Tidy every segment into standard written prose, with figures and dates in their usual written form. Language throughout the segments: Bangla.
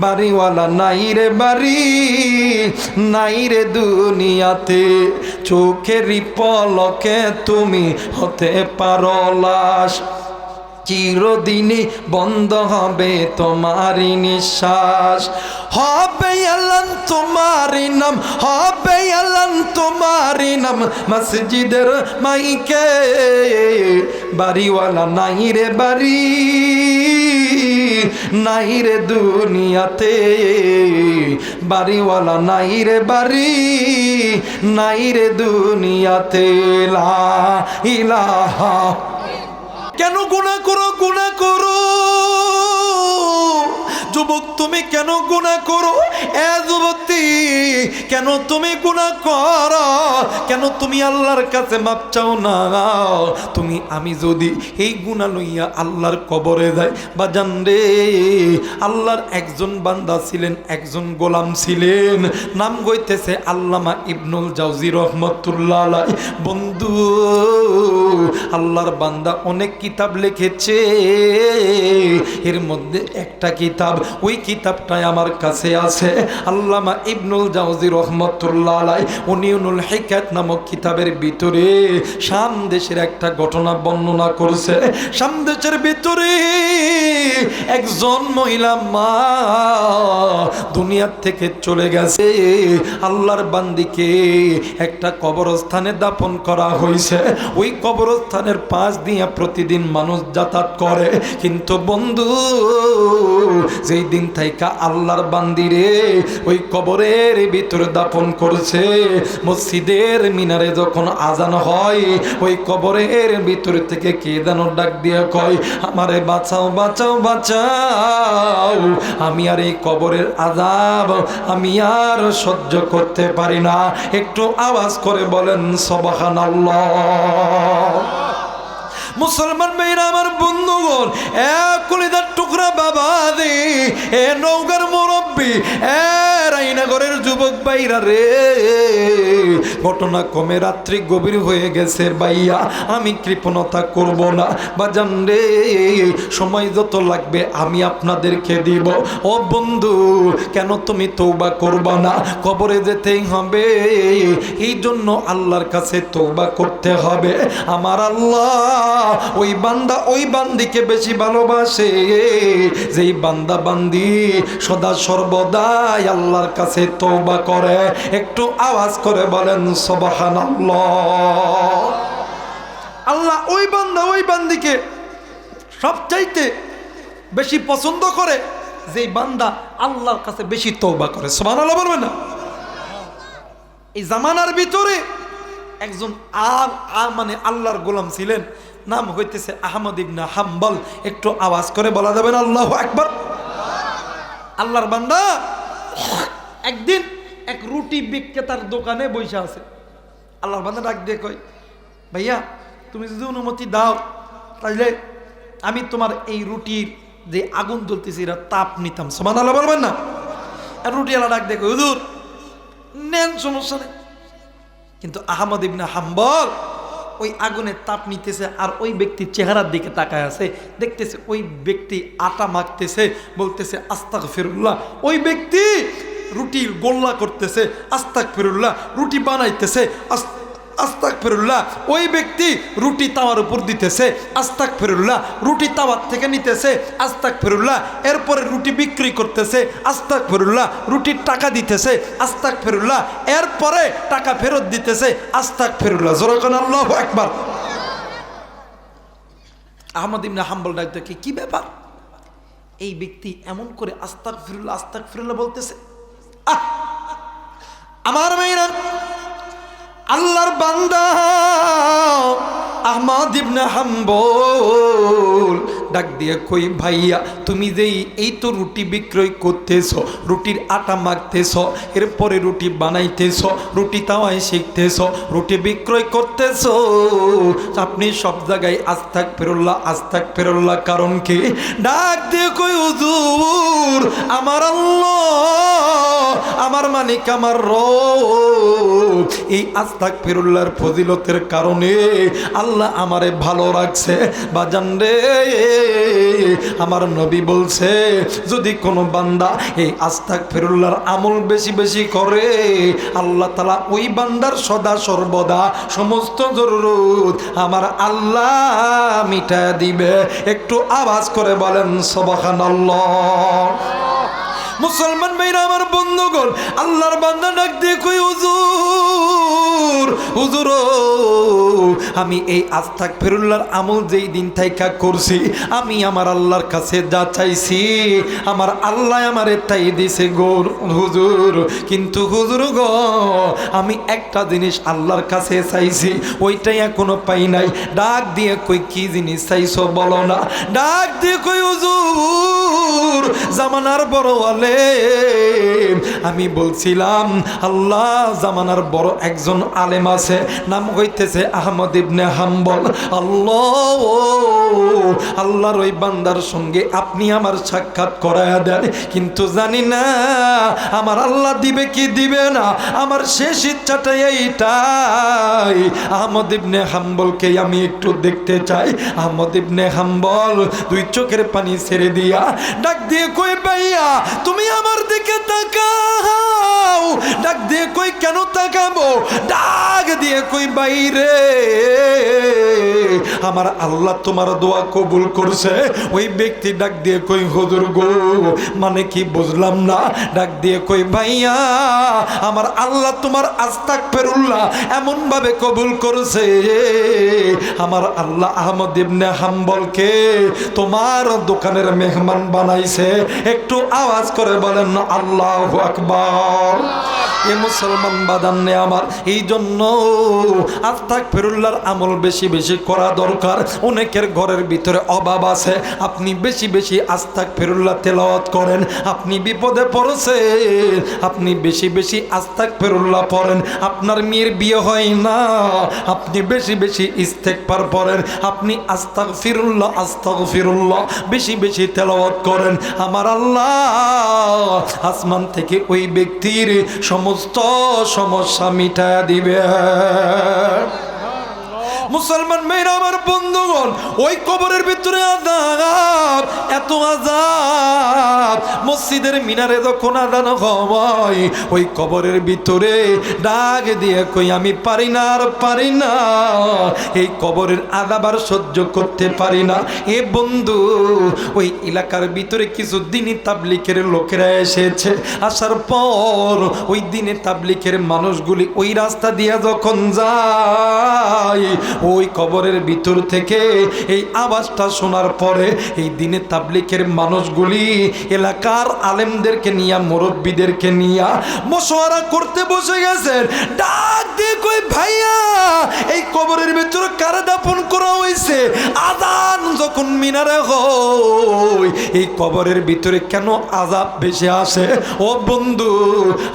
বাড়িওয়ালা নাই রে বাড়ি, নাই রে দুনিয়াতে। চোখেরই পলকে তুমি হতে পারো লাশ, চিরদিনই বন্ধ হবে তোমারই নিঃশ্বাস। হবে এলান তোমারই নাম, হবে এলান তোমারই নাম মসজিদের মাইকে। বাড়িওয়ালা নাই রে বাড়ি, নাই রে দুনিয়াতে। বাড়িওয়ালা নাই রে বাড়ি, নাই রে দুনিয়াতে। লা ইলাহা। কেন গুনাহ করো, গুনাহ করো যুবক, তুমি কেন গুনাহ করো? এ যুবতী, কেন তুমি গুনাহ করো? কেন তুমি আল্লাহর কাছে মাপ চাও না? তুমি আমি যদি এই গুনাহ লইয়া আল্লাহর কবরে যাই, বাজান রে, আল্লাহর একজন বান্দা ছিলেন, একজন গোলাম ছিলেন, নাম হইতেছে আল্লামা ইবনুল জাওজি রহমতুল্লাহ আলাইহি। বন্ধু, আল্লাহর বান্দা অনেক কিতাব লিখেছে, এর মধ্যে একটা কিতাব, ওই কিতাবটাই আমার কাছে আছে। আল্লামা ইবনুল জাওজি রহমতুল্লাহ আলাইহি উনিউনুল হিকায়াত নামক কিতাবের ভিতরে শাম দেশের একটা ঘটনা বর্ণনা করেছে। শাম দেশের ভিতরে একজন মহিলা মা দুনিয়ার থেকে চলে গেছে। আল্লাহর বান্দিকে একটা কবরস্থানে দাফন করা হয়েছে। ওই কবরস্থানের পাশ দিয়ে প্রতিদিন মানুষ যাতায়াত করে, কিন্তু বন্ধু, যেই দিন থাইকা আল্লাহর বান্দিরে ওই কবরের ভিতরে দাফন করছে, মসজিদের মিনারে যখন আজান হয়, ওই কবরের ভিতর থেকে কে যেন ডাক দিয়ে কয়, আমারে বাঁচাও বাঁচাও বাঁচাও, আমি আর এই কবরের আযাব আমি আর সহ্য করতে পারি না। একটু আওয়াজ করে বলেন সুবহানাল্লাহ। মুসলমান ভাইরা আমার, বন্ধুগণ, এক কলিজার টুকরা বাবা দে, এ নওগাঁর মুরব্বী, এ রাইনাগরের যুবক ভাইরা রে, ঘটনা কমে রাত্রি গভীর হয়ে গেছে ভাইয়া, আমি কৃপণতা করব না বাজান রে, সময় যত লাগবে আমি আপনাদেরকে দিব। ও বন্ধু, কেন তুমি তওবা করবা না? কবরে যেতেই হবে, এই জন্য আল্লাহর কাছে তওবা করতে হবে। আমার আল্লাহ ওই বান্দা ওই বান্দিকে বেশি ভালোবাসে যেই বান্দা বান্দি সদা সর্বদাই আল্লাহর কাছে তওবা করে। একটু আওয়াজ করে বলেন সুবহানাল্লাহ। আল্লাহ ওই বান্দা ওই বান্দিকে সবচাইতে বেশি পছন্দ করে যেই বান্দা আল্লাহর কাছে বেশি তওবা করে। সুবহানাল্লাহ বলবেন না? এই জামানার ভিতরে একজন মানে আল্লাহর গোলাম ছিলেন, নাম হইতেছে আহমদ ইবনে হাম্বল। একটু আওয়াজ করে বলা যাবে না আল্লাহু আকবার? আল্লাহর বান্দা একদিন এক রুটি বিক্রেতার দোকানে বসে আছে। আল্লাহর বান্দা ডাক দিয়ে কয়, ভাইয়া তুমি যদি অনুমতি দাও তাহলে আমি তোমার এই রুটির যে আগুন জ্বলতেছে এটা তাপ নিতাম। সুবহানাল্লাহ বলবেন না? আর রুটিওয়ালা ডাক দিয়ে কয়, হুজুর নেন, সমস্যা নেই। কিন্তু আহমদ ইবনে হাম্বল ওই আগুনের তাপ নিতেছে আর ওই ব্যক্তির চেহারার দিকে তাকায় আছে, দেখতেছে ওই ব্যক্তি আটা মাখতেছে, বলতেছে আস্তাগফিরুল্লাহ। ওই ব্যক্তি রুটি গোল্লা করতেছে, আস্তাগফিরুল্লাহ। রুটি বানাইতেছে, আস্তাগফিরুল্লাহ। ওই ব্যক্তি রুটি তাওয়ার উপর দিতেছে, আস্তাগফিরুল্লাহ। রুটি তাওয়ার থেকে নিতেছে, আস্তাগফিরুল্লাহ। এরপরে রুটি বিক্রি করতেছে, আস্তাগফিরুল্লাহ। রুটির টাকা দিতেছে, আস্তাগফিরুল্লাহ। এরপরে টাকা ফেরত দিতেছে, আস্তাগফিরুল্লাহ। জোরে কোন আল্লাহু আকবার। আহমদ ইবনে হাম্বল ডাক দেখে, কি ব্যাপার? এই ব্যক্তি এমন করে আস্তাগফিরুল্লাহ আস্তাগফিরুল্লাহ বলতেছে। আমার মেয়েরা, আল্লাহর বান্দা আহমদ ইবনে হাম্বল ডাক দিয়ে কই, ভাইয়া তুমি যেই এই তো রুটি বিক্রয় করতেছ, রুটির আটা মাখতেছ, এরপরে রুটি বানাইতেছ, রুটি তাওয়ায় শিখতেছ, রুটি বিক্রয় করতেছ, আপনি সব জায়গায় আস্তাগফিরুল্লাহ আস্তাগফিরুল্লাহ কারণ কি? ডাক দিয়ে কই, হুজুর আমার আল্লাহ আমার মালিক আমার রব। এই আস্তাগফিরুল্লাহর ফজিলতের কারণে আল্লাহ আমারে ভালো রাখছে। বাজান রে, আমার নবী বলছে যদি কোনো বান্দা এই আস্তাগফিরুল্লাহর আমল বেশি বেশি করে, আল্লাহ তাআলা ওই বান্দার সদা সর্বদা সমস্ত জরুরত আমার আল্লাহ মিটায় দিবে। একটু আওয়াজ করে বলেন সুবহানাল্লাহ। মুসলমান ভাইরা আমার বন্ধুগণ, আল্লাহর বান্দা ডাক দিয়ে কই হুজুর, হুজুর আমি এই আস্তাগফিরুল্লাহর আমল যেই দিন থাইকা করছি, আমি আমার আল্লাহর কাছে যা চাইছি আমার আল্লাহ আমারে তাই দিছে গো হুজুর। কিন্তু হুজুর গো, আমি একটা জিনিস আল্লাহর কাছে চাইছি, ওইটাই এখনো পাই নাই। ডাক দিয়ে কই কি জিনিস চাইছো বলো না। ডাক দিয়ে কই হুজুর জামানার বড় আলেম, আমি বলছিলাম আল্লাহ জামানার বড় একজন আলেম আছে, নাম হইতেছে আহমদ ইবনে হাম্বল। আল্লাহ আল্লাহর ওই বান্দার সঙ্গে আপনি আমার সাক্ষাৎ করায়া দেন। কিন্তু জানি না আমার আল্লাহ দিবে কি দিবে না। আমার শেষ ইচ্ছাটা এইটাই, আহমদ ইবনে হাম্বলকে আমি একটু দেখতে চাই। আহমদ ইবনে হাম্বল দুই চোখের পানি ছেড়ে দিয়া ডাক দিয়ে কই ভাইয়া তুমি আমার দিকে তাকাও। ডাক দিয়ে কই কেন তাকাবো? ডাক দিয়ে কই বাইরে আমার আল্লাহ তোমার দোয়া কবুল করছে। ওই ব্যক্তি ডাক দিয়ে কই হুজুর গো, মানে কি বুঝলাম না। ডাক দিয়ে কই ভাইয়া আমার আল্লাহ তোমার আস্তাগফিরুল্লাহ এমন ভাবে কবুল করছে, আমার আল্লাহ আহমদ ইবনে হাম্বলকে তোমার দোকানের মেহমান বানাইছে। একটু আওয়াজ করে বলেন আল্লাহু আকবার। এ মুসলমান বাদান্নে আমার, এই জন্য আস্তাগফিরুল্লাহর আমল বেশি বেশি করা দরকার। অনেকের ঘরের ভিতরে অভাব আছে, আপনি বেশি বেশি আস্তাগফিরুল্লাহ তেলাওয়াত করেন। আপনি বিপদে পড়েছেন, আপনি বেশি বেশি আস্তাগফিরুল্লাহ পড়েন। আপনার মেয়ের বিয়ে হয় না, আপনি বেশি বেশি ইস্তেগফার পড়েন। আপনি আস্তাগফিরুল্লাহ আস্তাগফিরুল্লাহ বেশি বেশি তেলাওয়াত করেন। আমার আল্লাহ আসমান থেকে ওই ব্যক্তির সমস্ত সমস্যা মিটায়া দিবে। মুসলমান মেয়েরা আমার বন্ধুগণ, ওই কবরের ভিতরে আযাব, এত আযাব। মসজিদের মিনারে যখন আযান হয়, ওই কবরের ভিতরে ডাক দিয়ে কই আমি পারি না, আর পারি না, এই কবরের আযাব আর সহ্য করতে পারি না। এ বন্ধু, ওই এলাকার ভিতরে কিছু দিনী তাবলিগের লোকেরা এসেছে। আসার পর ওই দিনে তাবলিগের মানুষগুলি ওই রাস্তা দিয়ে যখন যায়, ওই কবরের ভিতর থেকে এই আওয়াজটা শোনার পরে এই দিনে তাবলিগের মানুষগুলি এলাকার আলেমদেরকে নিয়ে, মুরব্বীদেরকে নিয়ে মশওয়ারা করতে বসে গেছেন। ডাক দিয়ে কই ভাইয়া এই কবরের ভিতর কারে দাফন করা হয়েছে? আযান যখন মিনারে হয়, এই কবরের ভিতরে কেন আযাব বেশি আসে? ও বন্ধু,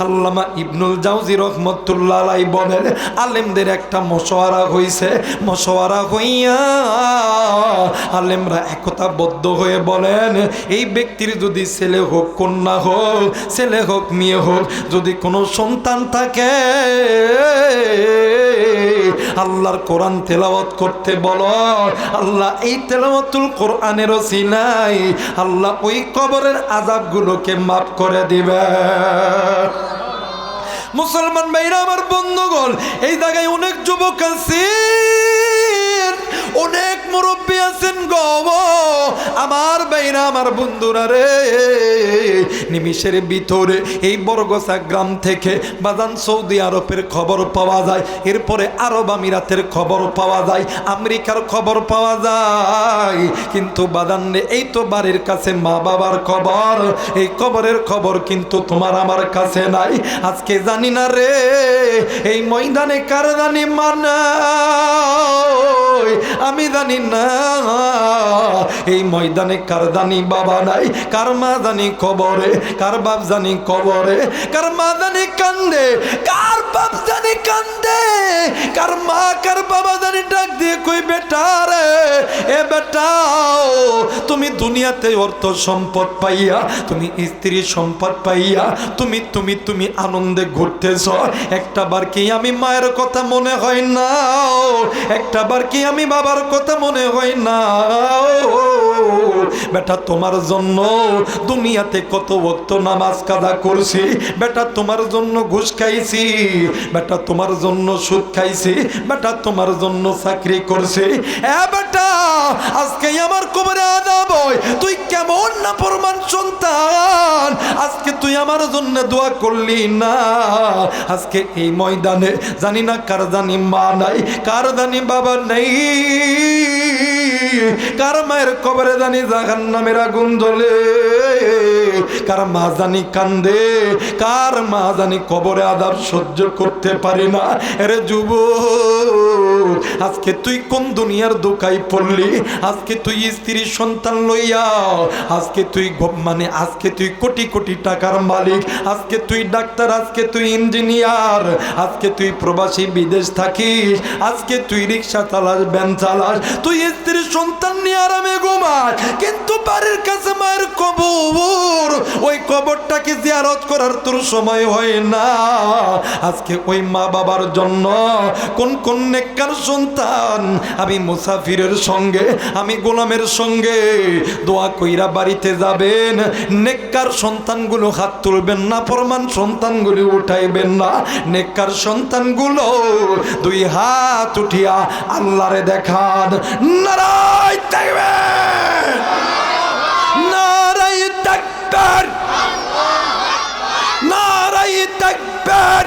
আল্লামা ইবনুল জাওজি রহমতুল্লাহ আলাইহি বলেন আলেমদের একটা মশওয়ারা হইছে। মশওয়ারা হইয়া আলেমরা একতাবদ্ধ হয়ে বলেন এই ব্যক্তির যদি ছেলে হোক কন্যা হোক, ছেলে হোক মেয়ে হোক, যদি কোনো সন্তান থাকে আল্লাহর কোরআন তেলাওয়াত করতে বলো। আল্লাহ এই তেলাওয়াতুল কোরআনের ওসিলায় আল্লাহ ওই কবরের আযাবগুলোকে মাফ করে দিবে। মুসলমান ভাইরা আমার বন্ধুগণ, এই জায়গায় অনেক যুবক আছেন, অনেক মুরব্বী আছেন গো আমার ভাইরা আমার বন্ধুরা রে। নিমিষের ভিতরে এই বরগোসা গ্রাম থেকে বাজান সৌদি আরবের খবর পাওয়া যায়, এরপরে আরব আমিরাতের খবর পাওয়া যায়, আমেরিকার খবর পাওয়া যায়। কিন্তু বাজানে এই তো বাড়ির কাছে মা বাবার খবর, এই খবরের খবর কিন্তু তোমার আমার কাছে নাই। আজকে জানি না রে এই ময়দানে কার জানি মানা আমি জানি না এই ময়দানে কার জানি বাবা নাই, কার মা জানি কবরে, কার বাপ জানি কবরে, কার মা জানি কান্দে, কার বাপ জানি কান্দে, কার মা কার বাবা জানি ডাক দিয়ে কই বেটা রে, এ বেটাও তুমি দুনিয়াতে অর্থ সম্পদ পাইয়া, তুমি স্ত্রী সম্পদ পাইয়া তুমি তুমি তুমি আনন্দে ঘুরতেছ, একটা বার কি আমি মায়ের কথা মনে হয় না, একটা বার কি আমি বাবার কথা মনে হয় না? বেটা তোমার জন্য দুনিয়াতে কত ওয়াক্ত নামাজ কাজা করছি, বেটা তোমার জন্য ঘুষ খাইছি, বেটা তোমার জন্য সুদ খাইছি, বেটা তোমার জন্য চাকরি করছি, এ বেটা আজকে আমার কবরে আযাব হয়, তুই কেমন নাফরমান সন্তান, আজকে তুই আমার জন্য দোয়া করলি না। আজকে এই ময়দানে জানি না কার জানি মা নাই, কার জানি বাবা নাই, কার মায়ের কবরে জানি জাহান্নামের আগুন জ্বলে, কার মা জানি কান্দে, কার মা জানি কবরে আযাব সহ্য করতে পারে না। আরে যুবক আজকে তুই কোন দুনিয়ার দোকায় পড়লি, আজকে তুই স্ত্রী সন্তান লইয়া, আজকে তুই মানে আজকে তুই কোটি কোটি টাকার মালিক, আজকে তুই ডাক্তার, আজকে তুই ইঞ্জিনিয়ার, আজকে তুই প্রবাসী বিদেশ থাকিস, আজকে তুই রিক্সা চালাস, ভ্যান চালাস, তুই স্ত্রী সন্তান নিয়ে আরামে ঘুমাস, কিন্তু বাড়ির কাছে মায়ের কবর, ওই কবরটাকে জিয়ারত করার তোর সময় হয় না। আজকে ওই মা বাবার জন্য কোন কোন নেককার সন্তান আমি মুসাফিরের সঙ্গে, আমি গোলামের সঙ্গে দোয়া কইরা বাড়িতে যাবেন, নেককার সন্তানগুলো হাত তুলবেন না, ফরমান সন্তানগুলো উঠাইবেন না, নেককার সন্তানগুলো দুই হাত উঠিয়া আল্লাহরে দেখান, নারায়ে তাকবীর, নারায়ে তাকবীর, নারায়ে তাকবীর।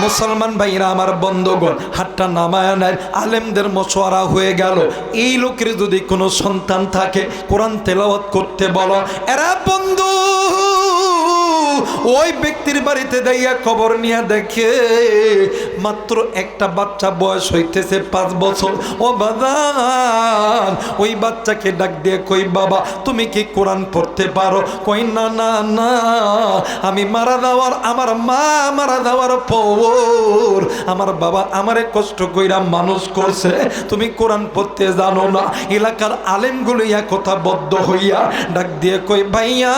মুসলমান ভাইরা আমার বন্ধুগণ, হাতটা নামায় নেন, আলেমদের মশওয়ারা হয়ে গেল, এই লোকের যদি কোনো সন্তান থাকে কোরআন তেলাওয়াত করতে বলো, এরা বন্ধু ওই ব্যক্তির বাড়িতে যাইয়া খবর নিয়ে দেখে মাত্র একটা বাচ্চা বয়স হইতেছে 5 বছর। ও বাজান, ওই বাচ্চাকে ডাক দিয়ে কই বাবা তুমি কি কোরআন পড়তে পারো? কই না না না, আমি মারা যাওয়ার, আমার মা মারা যাওয়ার পর আমার বাবা আমারে কষ্ট কইরা মানুষ করছে, তুমি কোরআন পড়তে জানো না। এলাকার আলেমগুলো ইয়া কথা বদ্ধ হইয়া ডাক দিয়ে কই ভাইয়া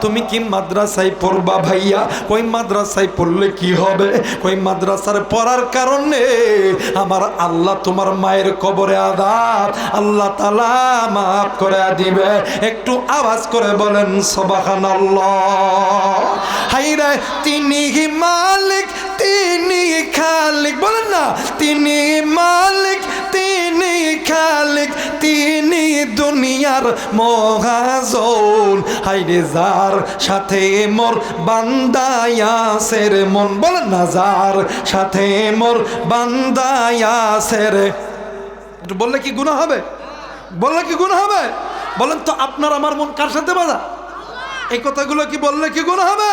তুমি কি মাদ্রাসায় পড়বা? ভাইয়া কই মাদ্রাসায় পড়লে কি হবে? কই মাদ্রাসার পড়ার কারণে আমার আল্লাহ তোমার মায়ের কবরে আযাব আল্লাহ তাআলা মাফ করে দিবে। একটু আওয়াজ করে বলেন সুবহানাল্লাহ। হায়রে তিনি মালিক, তিনি খালিক, বলেন না তিনি মালিক, তিনি খালিক, তিনি দুনিয়ার মহাজন। হায়রে যার সাথে মোর বান্দায়াসের মন, বলেন না যার সাথে মোর বান্দায়াসের, একটু বললে কি গুনাহ হবে? বললে কি গুনাহ হবে? বলেন তো আপনার আমার মন কার সাথে বাঁধা? এই কথাগুলো কি বললে কি গুনাহ হবে?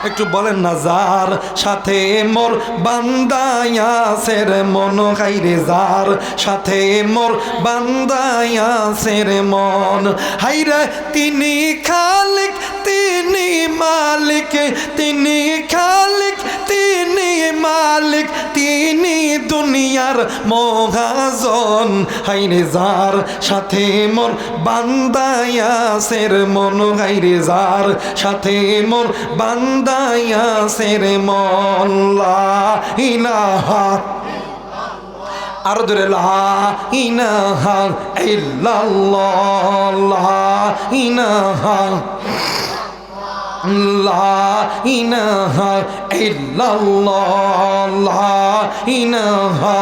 একটু বলেন না যার সাথে মোর বান্দায়াসের মন, হায়রে যার সাথে মোর বান্দায়াসের মন। হায়রে তিনি খালিক, তিনি মালিক, তিনি খালিক, তিনি মালিক, তিনি দুনিয়ার মহাজন। হায়রে যার সাথে মোর বান্দায়াসের মন, হায়রে যার সাথে মোর বান্দায়াসের মন। লা ইলাহা, আর ধরে লা ইলাহা ইল্লাল্লাহ, লা ইলাহা, লা ইলাহা ইল্লাল্লাহ, লা ইলাহা,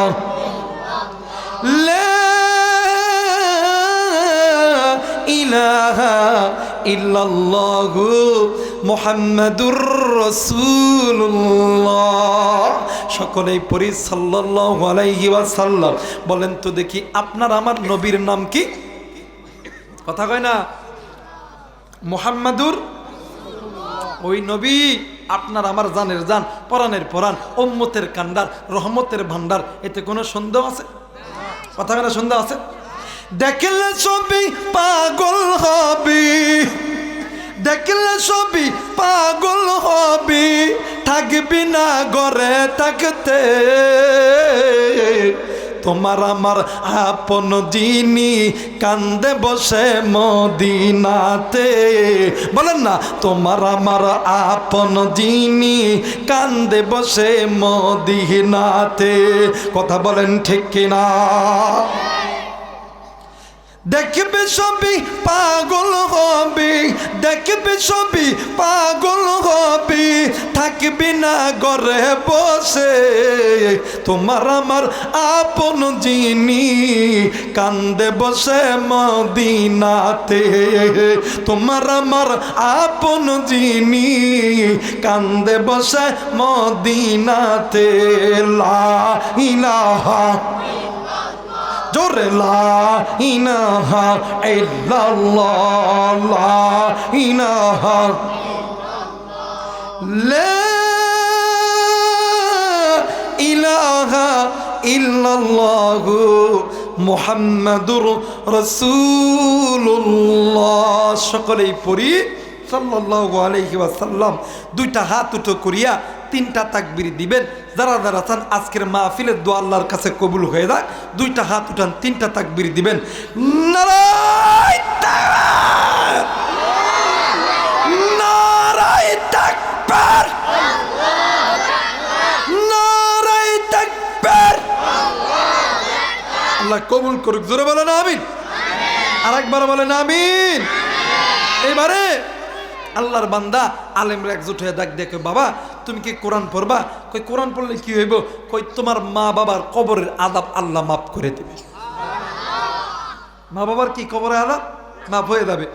লা ইলাহা ইল্লাল্লাহু মুহাম্মাদুর রাসূলুল্লাহ। সকলেই পড়ি সাল্লাল্লাহু আলাইহি ওয়াসাল্লাম। বলেন তো দেখি আপনার আমার নবীর নাম কি? কথা কয় না? মুহাম্মাদুর, ওই নবী আপনার আমার জানের জান, পরাণের পরাণ, উম্মতের কান্ডার, রহমতের ভান্ডার, এতে কোনো সন্দেহ আছে? কথা কেন সন্দেহ আছে? দেখলে ছবি পাগল হবি, দেখলে ছবি পাগল হবি, থাকবি না ঘরে থাকতে। তোমার আমার আপন যিনি কান্দে বসে মদিনাতে। বলেন না, তোমার আমার আপন যিনি কান্দে বসে মদিনাতে। কথা বলেন ঠিক কিনা? দেখবে সবই পাগল হবি, দেখবে সবই পাগল হবি, থাকবি না ঘরে বসে। তোমার আমার আপন যিনি কান্দে বসে মদিনাতে। তোমার আমার আপন যিনি কান্দে বসে মদিনাতে। লা ইলাহা, জোরে লা ইলাহা ইল্লাল্লাহ, লা ইলাহা লা ইলাহা ইল্লাল্লাহু মুহাম্মাদুর রাসূলুল্লাহ। সকলেই পড়ি সাল্লাল্লাহু আলাইহি ওয়াসাল্লাম। দুইটা হাত উঠো করিয়া তিনটা তাকবীর দিবেন। যারা যারা চান আজকের মাহফিলের দোয়া আল্লাহর কাছে কবুল হয়ে যাক, দুইটা হাত উঠান, তিনটা তাকবীর দিবেন। নারায়ে তাকবীর, নারায়ে তাকবীর, নারায়ে তাকবীর। আল্লাহ কবুল করুক। জোরে বলেন আমিন। আরেকবার বলেন আমিন। এবারে আল্লাহর বান্দা আলেমরা একজোট হয়ে ডাক দেখে, বাবা তুমি কি কোরআন পড়বা? কই কোরআন পড়লে কি হইব? কই তোমার মা বাবার কবরের আযাব আল্লাহ মাফ করে দেবে। মা বাবার কি কবরের আযাব মাফ হয়ে যাবে।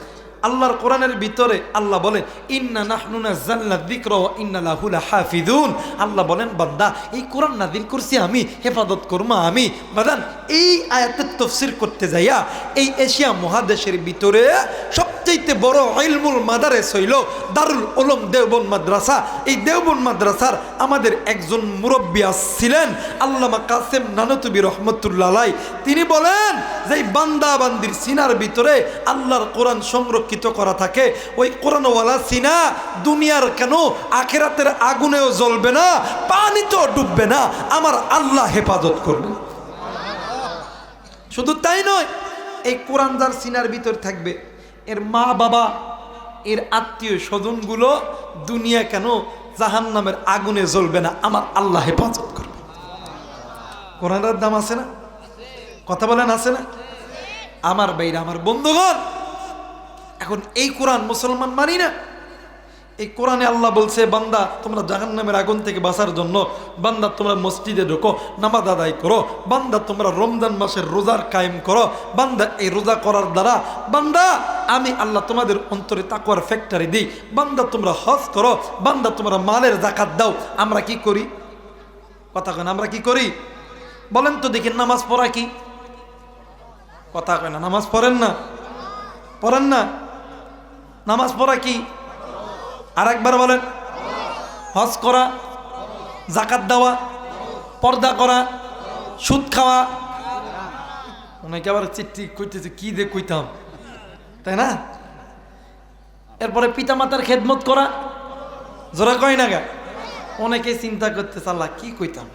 আল্লাহর কোরআনের ভিতরে আল্লাহ বলেন, ইন্না নাহনু নাযালনা যিকরা ওয়া ইন্না লাহু লাহাফিজুন। আল্লাহ বলেন, বান্দা এই কোরআন নাযিল করছি আমি, হেফাজত করবো আমি। বাদান এই আয়াতের তাফসীর করতে যাইয়া এই এশিয়া মহাদেশের ভিতরে সবচেয়ে বড় ইলমুল মাদারেস হইল দারুল উলুম দেওবন্দ মাদ্রাসা। এই দেওবন্দ মাদ্রাসার আমাদের একজন মুরব্বী ছিলেন আল্লামা কাসেম নানতুবি রহমতুল্লাহ আলাই। তিনি বলেন যে বান্দা বান্দির সিনার ভিতরে আল্লাহর কোরআন সংরক্ষিত করা থাকে, ওই কোরআনওয়ালা সিনা দুনিয়ার কেন আখিরাতের আগুনেও জ্বলবে না, পানিতেও ডুববে না, আমার আল্লাহ হেফাজত করবে। শুধু তাই নয়, এই কোরআন যার সিনার ভিতর থাকবে, এর মা বাবা, এর আত্মীয় স্বজনগুলো দুনিয়া কেন জাহান্নামের আগুনে জ্বলবে না, আমার আল্লাহ হেফাজত করবে। কোরআনের দাম আছে না? কথা বলেন আছে না? আমার ভাইরা, আমার বন্ধুগণ, এখন এই কোরআন মুসলমান মানি না। এই কোরআনে আল্লাহ বলছে, বান্দা তোমরা জাহান্নামের আগুন থেকে বাঁচার জন্য বান্দা তোমরা মসজিদে ঢোকো, নামাজ আদায় করো, বান্দা তোমরা রমজান মাসের রোজার কায়েম করো, বান্দা এই রোজা করার দ্বারা বান্দা আমি আল্লাহ তোমাদের অন্তরে তাকওয়ার ফ্যাক্টরি দিই, বান্দা তোমরা হজ করো, বান্দা তোমরা মালের যাকাত দাও। আমরা কি করি? কথা কেন আমরা কি করি বলেন তো দেখি? নামাজ পড়া কি? কথা কয় না। নামাজ পড়েন না? পড়েন না? নামাজ পড়া কি? আর একবার বলেন। হজ করা, যাকাত দেওয়া, পর্দা করা, সুদ খাওয়া। অনেকে আবার চিঠি কইতেছে, কি দিয়ে কইতাম, তাই না? এরপরে পিতামাতার খেদমত করা, জোরা কয় না গা? অনেকে চিন্তা করতেছে, আল্লাহ কি কইতাম,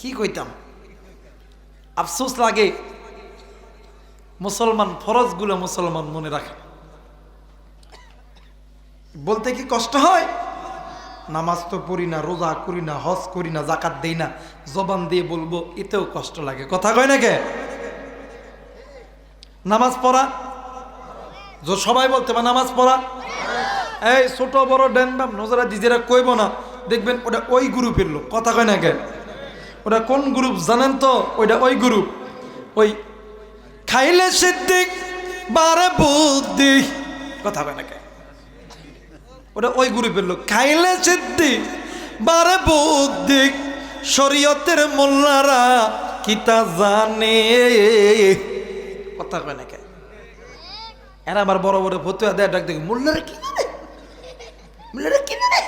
কি কইতাম। আফসোস লাগে মুসলমান ফরজগুলো মুসলমান মনে রাখে। বলতে কি কষ্ট হয়? নামাজ তো পড়ি না, রোজা করি না, হজ করি না, যাকাত দেই না, জবান দিয়ে বলবো, এতেও কষ্ট লাগে। কথা কয় না কে? নামাজ পড়া, সবাই বলতে পারে নামাজ পড়া। এই ছোট বড় ড্যানবাম নজরা দিজেরা কইব না, দেখবেন ওটা ওই গ্রুপের লোক। কথা কয় না কে? ওটা কোন গ্রুপ জানেন তো? ওইটা ওই গ্রুপ, ওই খাইলে সিদ্দিক বারে বুদ্ধি। কথা কয় না কে? ওটা ওই গ্রুপের লোক। খাইলে সিদ্দিক বারে বুদ্ধি, শরীয়তের মোল্লারা কিতা জানে। কথা কয় না কে? এরা আবার বড় বড় ফতুয়া দেয়, ডাক দেখে মোল্লারা কি জানে, মোল্লারা কি জানে।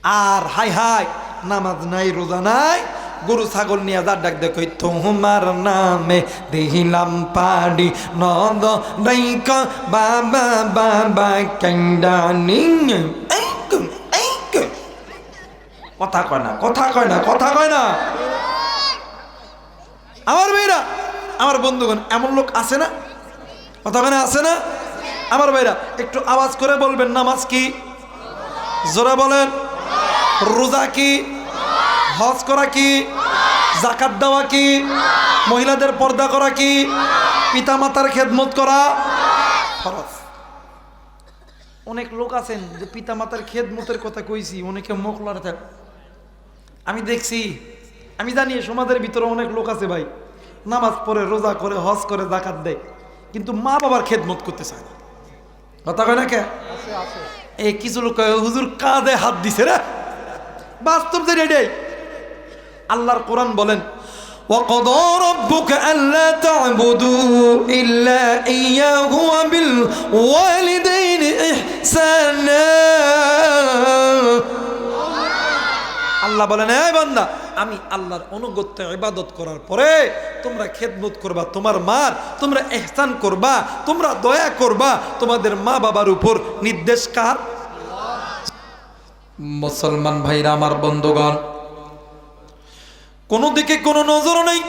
আর হাই হাই নামাজ নাই রোজা নাই, গরু ছাগল নিয়ে যার ডাক দেখো তোমার নামে দিলাম পাড়ি নদ ডাইক বাবা বাবা কান্দানি। কথা কয় না, কথা কয় না, কথা কয় না। আমার ভাইরা, আমার বন্ধুগণ, এমন লোক আছে না? কথা কয় না, আছে না? আমার ভাইরা একটু আওয়াজ করে বলবেন, নামাজ কি? জোরে বলেন। রোজা কি? হজ করা কি? যাকাত দেওয়া কি? মহিলাদের পর্দা করা কি? পিতা মাতার খেদমত করা ফরজ। অনেক লোক আছেন যে পিতা মাতার খেদমতের কথা কইছি, অনেকে মুখ লড়াতে। আমি দেখছি, আমি জানি সমাজের ভিতরে অনেক লোক আছে ভাই, নামাজ পড়ে, রোজা করে, হজ করে, যাকাত দেয়, কিন্তু মা বাবার খেদমত করতে চায় না। কথা কয় না কে? এই কিছু লোক হুজুর কাঁধে হাত দিছে রে, বাস্তব যে রেডে। আল্লাহর কোরআন বলেন, وَقَضَى رَبُّكَ أَلَّا تَعْبُدُوا إِلَّا إِيَّاهُ وَبِالْوَالِدَيْنِ إِحْسَانًا। আল্লাহ বলেন, এই বান্দা, আমি আল্লাহর অনুগত্য ইবাদত করার পরে তোমরা খেদমত করবা তোমার মার, তোমরা ইহসান করবা, তোমরা দয়া করবা তোমাদের মা বাবার উপর। নির্দেশ কার? মুসলমান ভাইরা আমার, বন্ধুগণ, কোন দিকে কোনো নজর নেই।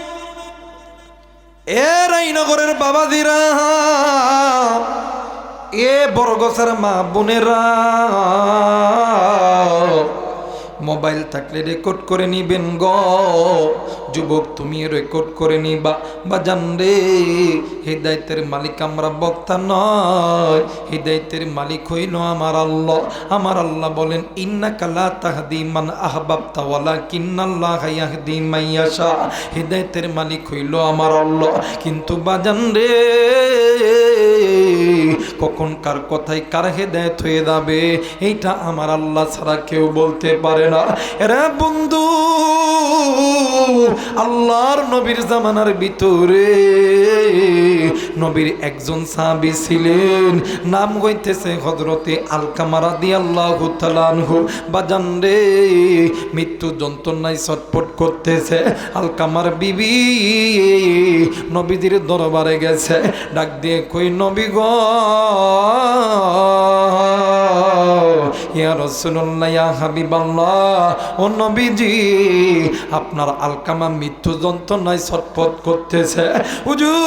এ রায়নগরের বাবাজিরা, এ বরগছের মা বোনেরা, মোবাইল থাকলে রেকর্ড করে নিবেন গো। যুবক, তুমি রেকর্ড করে নিবা। বাজান রে, হৃদায়তের মালিক আমরা বক্তা নয়, হৃদায়তের মালিক হইল আমার আল্লাহ। আমার আল্লাহ বলেন, ইন্নাকা লা তাহদি মান আহবাবতা ওয়ালাকিন্নাল্লাহা ইয়াহদি মান ইয়াশা। হৃদায়তের মালিক হইল আমার আল্লাহ, কিন্তু বাজান রে, কখন কার কথায় কার হেদায়েত হয়ে যাবে এইটা আমার আল্লাহ ছাড়া কেউ বলতে পারে না। এরা বন্ধু, আল্লাহর নবীর জামানার ভিতরে নবীর একজন সাহাবী ছিলেন, নাম হইতেছে হযরতে আলকামা রাদিয়াল্লাহু তাআলা আনহু। বাজান রে, মৃত্যু যন্ত্রণায় ছটফট করতেছে। আলকামার বিবি নবীজির দরবারে গেছে, ডাক দিয়ে কই, নবী গো, ইয়া রাসূলুল্লাহ, ইয়া হাবিবাল্লাহ, ও নবীজি, আপনার আলকামা মৃত্যু যন্ত্রণায় ছটফট করতেছে। হুজুর,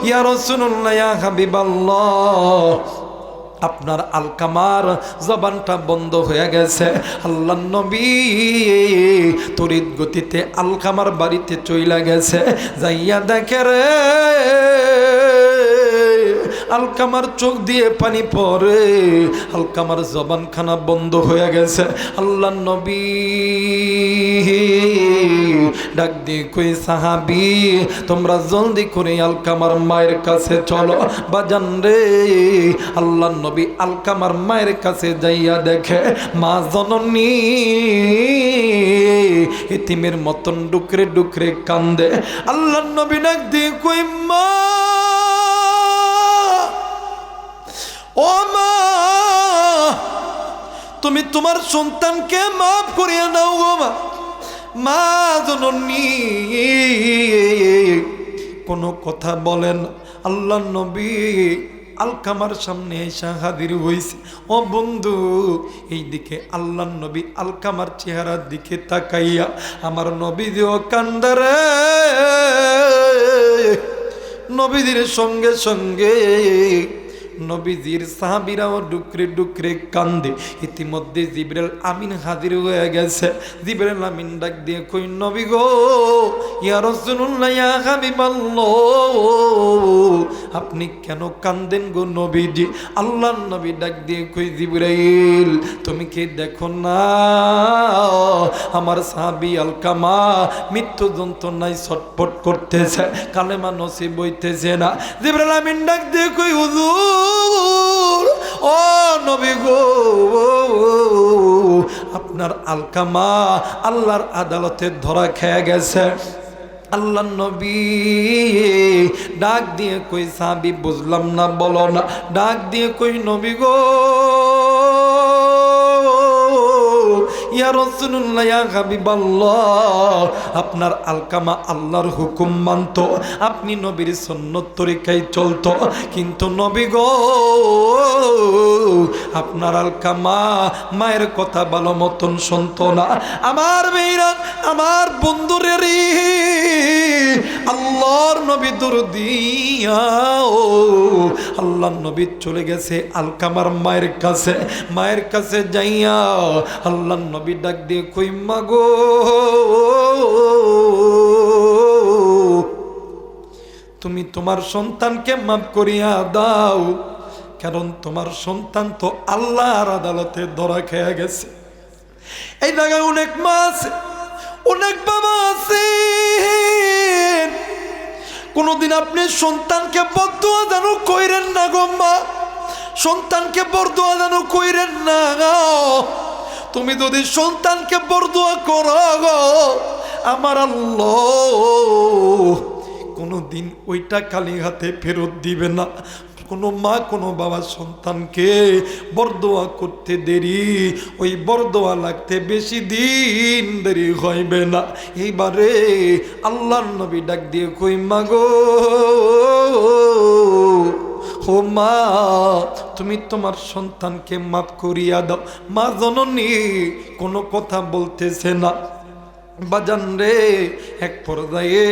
ইয়া রাসূলুল্লাহ, ইয়া হাবিবাল্লাহ, আপনার আলকামার জবানটা বন্ধ হয়ে গেছে। আল্লাহর নবী তড়িৎ গতিতে আলকামার বাড়িতে চইলা গেছে, যাইয়া দেখে রে, আলকামার চোখ দিয়ে পানি পড়ে, আলকামার জবানখানা বন্ধ হয়ে গেছে। আল্লাহর নবী ডাক দিয়ে কই, সাহাবী, তোমরা জলদি করে আলকামার মায়ের কাছে চলো। বাজান রে, আল্লাহর নবী আলকামার মায়ের কাছে যাইয়া দেখে মা জননী এতিমের মতন ডুকরে ডুকরে কান্দে। আল্লাহর নবী ডাক দিয়ে কই, মা, ও মা, তুমি তোমার সন্তানকে মাফ করিয়া দাও গো মা। মা জননী কোনো কথা বলেন। আল্লাহর নবী আলকামার সামনে এসে হাজির হইছে। ও বন্ধু, এই দিকে আল্লাহর নবী আলকামার চেহারার দিকে তাকাইয়া আমার নবীজিও কান্দারে। নবীজির সঙ্গে সঙ্গে নবীজির সাহাবীরাও ডুকরে ডুকরে কান্দে। ইতিমধ্যে জিবরাইল আমিন হাজির হয়ে গেছে। জিবরাইল আমিন ডাক দিয়ে কই, নবী গো, ইয়া রাসূলুল্লাহ, ইয়া হাবিবাল্লাহ, আপনি কেন কান্দেন গো নবীজি? আল্লাহর নবী ডাক দিয়ে কই, জিবরাইল, তুমি কি দেখো না আমার সাহাবী আলকামা মৃত্যু যন্ত্রণায় ছটফট করতেছে, কালেমা নসিব হইতেছে না। জিবরাইল আমিন ডাক দিয়ে কই, হুজুর, ও নবী গো, আপনার আলকামা আল্লাহর আদালতে ধরা খেয়ে গেছে। আল্লাহর নবী ডাক দিয়ে কই, সাহাবী, বুঝলাম না, বলো না। ডাক দিয়ে কই, নবী গো, ইয়া রাসূলুল্লাহ, ইয়া হাবিবাল্লাহ, আপনার আলকামা আল্লাহর হুকুম মানত, আপনি নবীর সুন্নত তরিকায় চলতো, কিন্তু নবী গো আপনার আলকামা মায়ের কথা ভালো মতন শুনতো না। আমার মেয়েরা, আমার বন্ধুরে রে, আল্লাহর নবী দুরদিয়া আল্লাহর নবী চলে গেছে আলকামার মায়ের কাছে। মায়ের কাছে যাইয়া আল্লাহর নবী ডাক দিয়ে কই, মা গো তুমি তোমার সন্তানকে মাফ করিয়া দাও, কারণ তোমার সন্তান তো আল্লাহর আদালতে ধরা খেয়ে গেছে। এই জায়গায় অনেক মা আছে, অনেক বাবা আছে, কোনদিন আপনি সন্তানকে বদদুয়া যেন কইরেন না গো মা, সন্তানকে বরদুয়া যেন কইরেন না। তুমি যদি সন্তানকে বরদুয়া করো গো, আমার আল্লাহ কোনদিন ওইটা খালি হাতে ফেরত দিবে না। কোনো মা কোনো বাবা সন্তানকে বরদোয়া করতে দেরি, ওই বরদোয়া লাগতে বেশি দিন দেরি হইবে না। এইবারে আল্লাহর নবী ডাক দিয়ে কই, মা গো ও মা তুমি তোমার সন্তানকে মাফ করিয়া দাও। মা জননী কোনো কথা বলতেছে না। বাজান রে, এক পর্যায়ে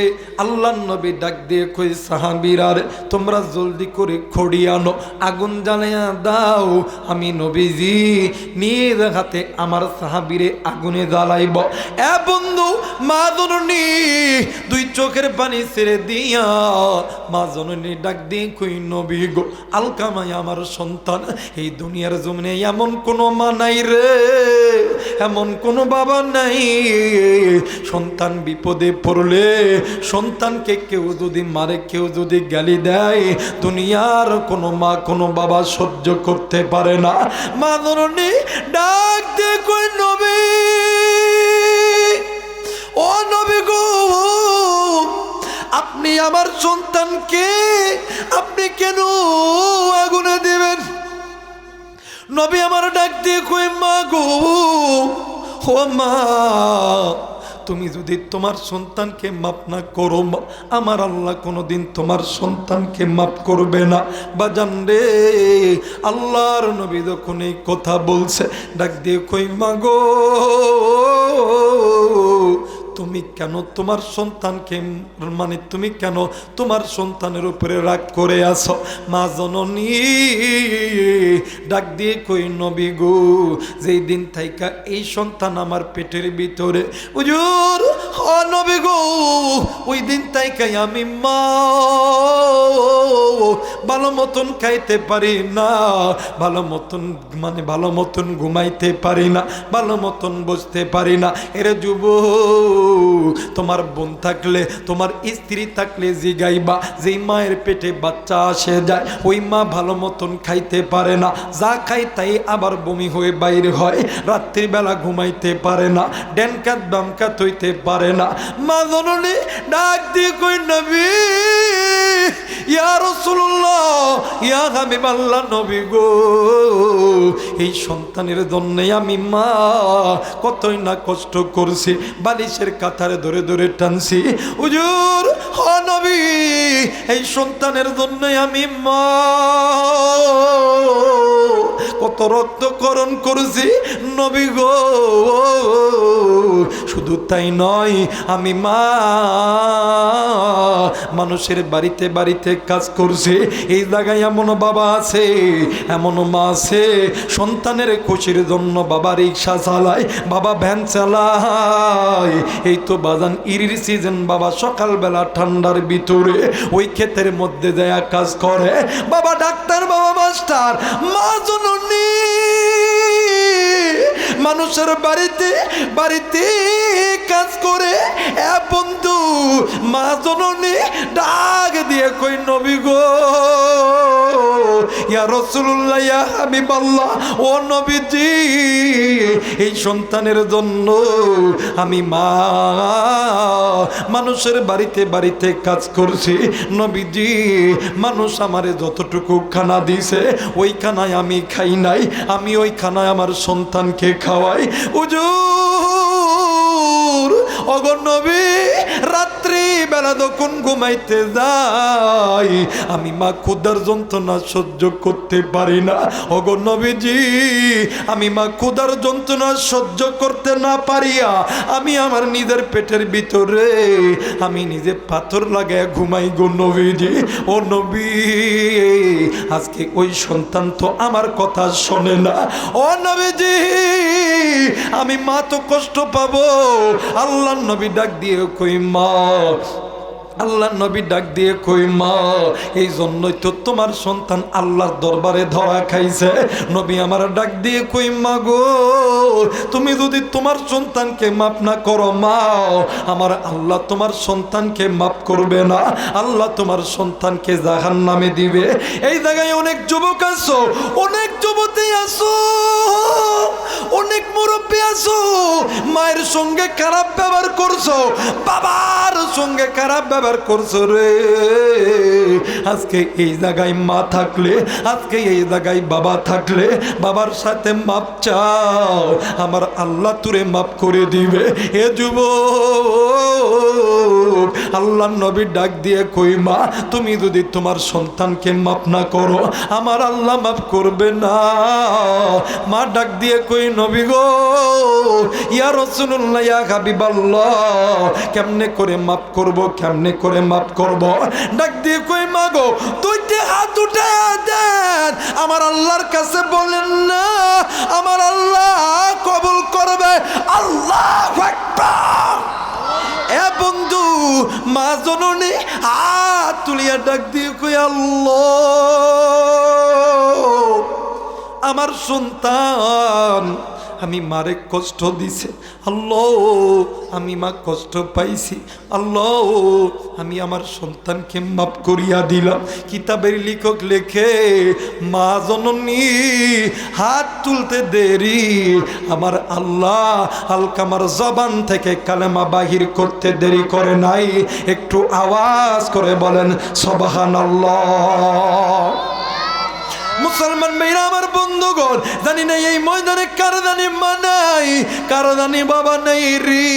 আল্লাহর নবী ডাক দিয়ে কই, সাহাবীরা রে তোমরা জলদি করে খড়ি আনো, আগুন জ্বালাইয়া দাও, আমি নবীজি নিজ হাতে আমার সাহাবীরে আগুনে জ্বালাইব। এ বন্ধু, মা জননী দুই চোখের পানি ছেড়ে দিয়া মা জননী ডাক দিয়ে কই, নবী গো আলকামাই আমার সন্তান, এই দুনিয়ার জমিনে এমন কোনো মা নাই রে, এমন কোনো বাবা নাই, সন্তান বিপদে পড়লে সন্তানকে কেউ যদি মারে, কেউ যদি গালি দেয়, দুনিয়ার কোনো মা কোনো বাবা সহ্য করতে পারে না। মা জননী ডাক দিয়ে কই, নবী ও নবী গো আপনি আমার সন্তানকে আপনি কেন আগুনে দিবেন? নবী আমার ডাক দিয়ে কই, মা গো ও মা তুমি যদি তোমার সন্তানকে মাফ না করো, আমার আল্লাহ কোনোদিন তোমার সন্তানকে মাফ করবে না। বাজান রে, আল্লাহর নবী যখন এই কথা বলছে, ডাক দিয়ে কই, মা গো তুমি কেন তোমার সন্তানকে, মানে তুমি কেন তোমার সন্তানের উপরে রাগ করে আছো? মা জননী ডাক দিয়ে কই, নবী গো যেই দিন থাইকা এই সন্তান আমার পেটের ভিতরে, হুজুর ও নবী গো ওই দিন থাইকাই আমি মা ভালো মতন খাইতে পারি না, ভালো মতন মানে ভালো মতন ঘুমাইতে পারি না, ভালো মতন বসতে পারি না। এরে যুবক, তোমার বোন থাকলে, তোমার স্ত্রী থাকলে জিগাইবা, যেই মায়ের পেটে বাচ্চা আসে যায় ওই মা ভালো মতন খাইতে পারে না, যা খাই তাই আবার বমি হয়ে বাইর হয়, রাত্রিবেলা ঘুমাইতে পারে না, ড্যান কাত বাম কাত হইতে পারে না। মা জননী ডাক দিয়ে কই, নবী ইয়া রাসূলুল্লাহ, ইয়া হাবিবাল্লাহ, নবী গো এই সন্তানের জন্য আমি মা কতই না কষ্ট করছি, বালিশের কাঁথারে ধরে ধরে টানছি। হুজুর ও নবী এই সন্তানের জন্য আমি মা কত রক্তকরণ করছি নবী গো। শুধু তাই নয়, আমি মা মানুষের বাড়িতে বাড়িতে কাজ করছি। এই জায়গায় এমন বাবা আছে, এমন মা আছে, সন্তানের খুশির জন্য বাবা রিক্সা চালায়, বাবা ভ্যান চালায়। এই তো বাজান ইরির সিজন, বাবা সকালবেলা ঠান্ডার ভিতরে ওই ক্ষেতের মধ্যে যায় কাজ করে, বাবা ডাক্তার, বাবা মাস্টার, মা জননী মানুষের বাড়িতে বাড়িতে কাজ করে। এ বন্ধু, মা জননী ডাক দিয়ে কই, নবী গো ইয়া রাসূলুল্লাহ, ইয়া হাবিবাল্লাহ, ও নবীজি, এই সন্তানের জন্য আমি মা মানুষের বাড়িতে বাড়িতে কাজ করছি নবীজি। মানুষ আমারে যতটুকু খানা দিছে ওই খানায় আমি খাই নাই, আমি ওই খানায় আমার সন্তানকে খাওয়াই। হুজুর ওগো নবী, রাত্রি বেলা যখন ঘুমাইতে যাই আমি মা ক্ষুধার যন্ত্রণা সহ্য করতে পারি না। ওগো নবীজি, আমি মা ক্ষুধার যন্ত্রণা সহ্য করতে না পারিয়া আমি আমার নিজের পেটের ভিতরে আমি নিজে পাথর লাগায় ঘুমাই গো নবীজি। ও নবী, আজকে ওই সন্তান তো আমার কথা শোনে না। ও নবীজি, আমি মা তো কষ্ট পাবো। আল্লাহ নবী ডাক দিয়ে কই মা, আল্লাহ নবী ডাক দিয়ে কই মা, এই জন্যই তো তোমার সন্তান আল্লাহর দরবারে ধরা খাইছে। নবী আমার ডাক দিয়ে কই মা গো, তুমি যদি তোমার সন্তানকে মাফ না করো মা, আমার আল্লাহ তোমার সন্তানকে মাফ করবে না, আল্লাহ তোমার সন্তানকে জাহান্নামে দিবে। এই জায়গায় অনেক যুবক আছো, অনেক যুবতী আছো, অনেক মুরব্বী আছো, মায়ের সঙ্গে খারাপ ব্যবহার করছো, বাবার সঙ্গে খারাপ ব্যবহার করছো রে। আজকে এই জায়গায় মা থাকলে, আজকে এই জায়গায় বাবা থাকলে, বাবার সাথে মাপ চাও, আমার আল্লাহ তুরে মাপ করে দিবে। এ যুবক, আল্লাহ নবী ডাক দিয়ে কই মা, তুমি যদি তোমার সন্তানকে মাপ না করো আমার আল্লাহ মাপ করবে না। মা ডাক দিয়ে কই নবী গো, ইয়া রাসূলুল্লাহ, ইয়া হাবিবাল্লাহ, কেমনে করে মাপ করব, কেমনে করে মাপ করব? ডাক দিয়ে কই মা গো, দুইটা হাত উঠে দেন, আমার আল্লাহর কাছে বলেন না, আমার আল্লাহ কবুল করবে। আল্লাহু আকবার। এ বন্ধু, মা জননী হাত তুলিয়া ডাক দিয়ে কই আল্লাহ, আমার সন্তান আমি মারে কষ্ট দিছে, আল্লাহ আমি মা কষ্ট পাইছি, আল্লাহ আমি আমার সন্তানকে মাফ করিয়া দিলাম। কিতাবের লেখক লেখে, মা জননী হাত তুলতে দেরি আমার আল্লাহ হালকা আমার জবান থেকে কালেমা বাহির করতে দেরি করে নাই। একটু আওয়াজ করে বলেন সুবহানাল্লাহ। মুসলমান ভাইরা আমার বন্ধুগণ, জানি না এই ময়দানে কার জানি মা নাই, কার জানি বাবা নাই রে।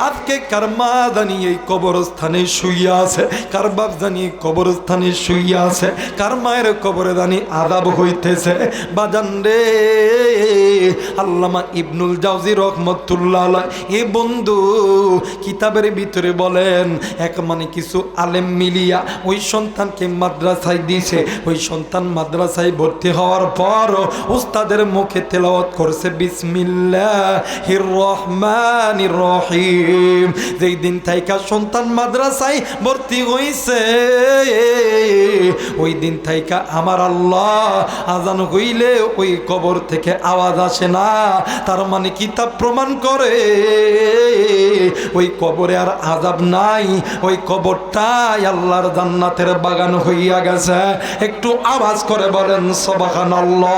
আজকে কার মা জানি এই কবরস্থানে শুইয়া আছে, কার বাপ জানি কবরস্থানে শুইয়া আছে, কার মায়ের কবরে জানি আযাব হইতেছে। বাজান রে, আল্লামা ইবনুল জাওজি রহমাতুল্লাহ আলাইহি এ বন্ধু কিতাবের ভিতরে বলেন, এক মানে কিছু আলেম মিলিয়া ওই সন্তানকে মাদ্রাসায় দিয়েছে। ওই সন্তান মাদ্রাসায় ভর্তি হওয়ার পর উস্তাদের মুখে তেলাওয়াত করছে বিসমিল্লাহির রহমানির রহিম। যেই দিন থেকে সন্তান মাদ্রাসায় ভর্তি হইছে ওই দিন থেকে আমার আল্লাহ আজান হইলে ওই কবর থেকে আওয়াজ আসে না। তার মানে কিতাব প্রমাণ করে ওই কবরে আর আযাব নাই, ওই কবরটাই আল্লাহর জান্নাতের বাগান হইয়া গেছে। একটু আওয়াজ করে বলেন সুবহানাল্লাহ।